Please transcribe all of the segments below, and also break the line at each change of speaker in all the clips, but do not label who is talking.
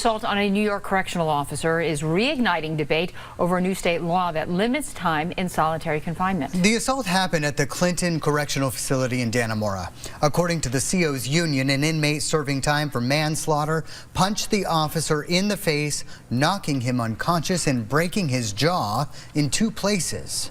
Assault on a New York correctional officer is reigniting debate over a new state law that limits time in solitary confinement.
The assault happened at the Clinton Correctional Facility in Dannemora. According to the CO's union, an inmate serving time for manslaughter punched the officer in the face, knocking him unconscious and breaking his jaw in 2 places.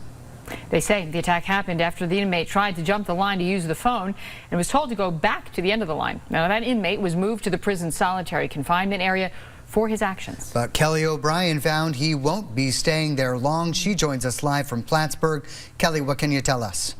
They say the attack happened after the inmate tried to jump the line to use the phone and was told to go back to the end of the line. Now, that inmate was moved to the prison solitary confinement area for his actions.
But Kelly O'Brien found he won't be staying there long. She joins us live from Plattsburgh. Kelly, what can you tell us?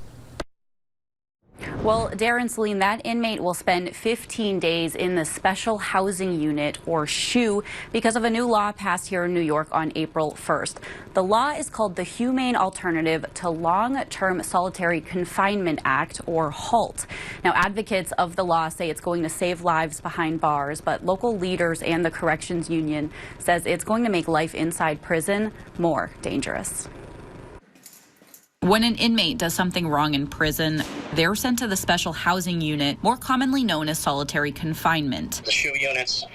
Well, Darren, Celine, that inmate will spend 15 days in the Special Housing Unit, or SHU, because of a new law passed here in New York on April 1st. The law is called the Humane Alternative to Long-Term Solitary Confinement Act, or HALT. Now, advocates of the law say it's going to save lives behind bars, but local leaders and the corrections union says it's going to make life inside prison more dangerous.
When an inmate does something wrong in prison, they're sent to the Special Housing Unit, more commonly known as solitary confinement.
The SHU units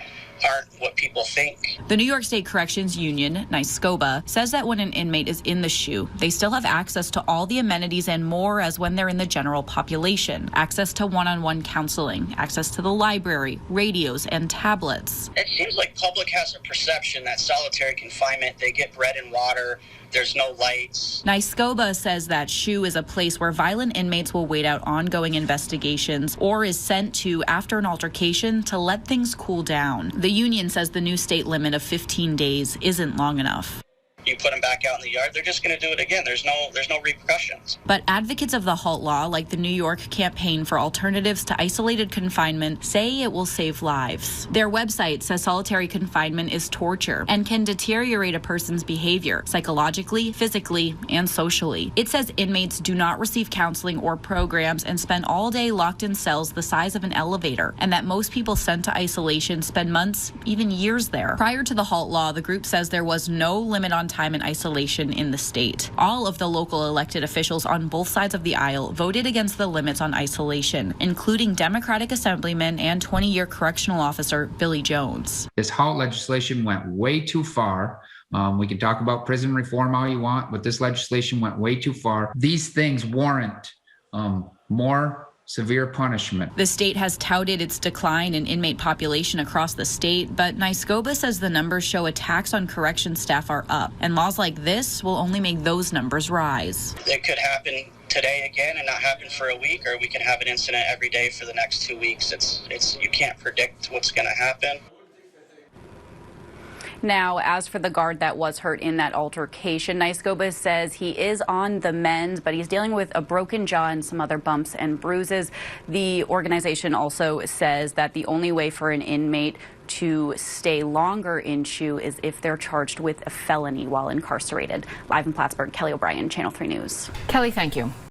aren't what people think.
The New York State Corrections Union, NYSCOBA, says that when an inmate is in the SHU, they still have access to all the amenities and more as when they're in the general population. Access to one-on-one counseling, access to the library, radios, and tablets.
It seems like public has a perception that solitary confinement, they get bread and water, there's no lights.
NYSCOBA says that SHU is a place where violent inmates will wait out ongoing investigations or is sent to after an altercation to let things cool down. The union says the new state limit of 15 days isn't long enough.
You put them back out in the yard, they're just going to do it again. There's no repercussions.
But advocates of the HALT law, like the New York Campaign for Alternatives to Isolated Confinement, say it will save lives. Their website says solitary confinement is torture and can deteriorate a person's behavior psychologically, physically, and socially. It says inmates do not receive counseling or programs and spend all day locked in cells the size of an elevator, and that most people sent to isolation spend months, even years there. Prior to the HALT law, the group says there was no limit on time in isolation in the state. All of the local elected officials on both sides of the aisle voted against the limits on isolation, including Democratic Assemblyman and 20-year correctional officer Billy Jones.
This HALT legislation went way too far. We can talk about prison reform all you want, but this legislation went way too far. These things warrant more severe punishment.
The state has touted its decline in inmate population across the state, but NYSCOBA says the numbers show attacks on correction staff are up, and laws like this will only make those numbers rise.
It could happen today again and not happen for a week, or we can have an incident every day for the next 2 weeks. You can't predict what's going to happen.
Now, as for the guard that was hurt in that altercation, NYSCOBA says he is on the mend, but he's dealing with a broken jaw and some other bumps and bruises. The organization also says that the only way for an inmate to stay longer in SHU is if they're charged with a felony while incarcerated. Live in Plattsburgh, Kelly O'Brien, Channel 3 News.
Kelly, thank you.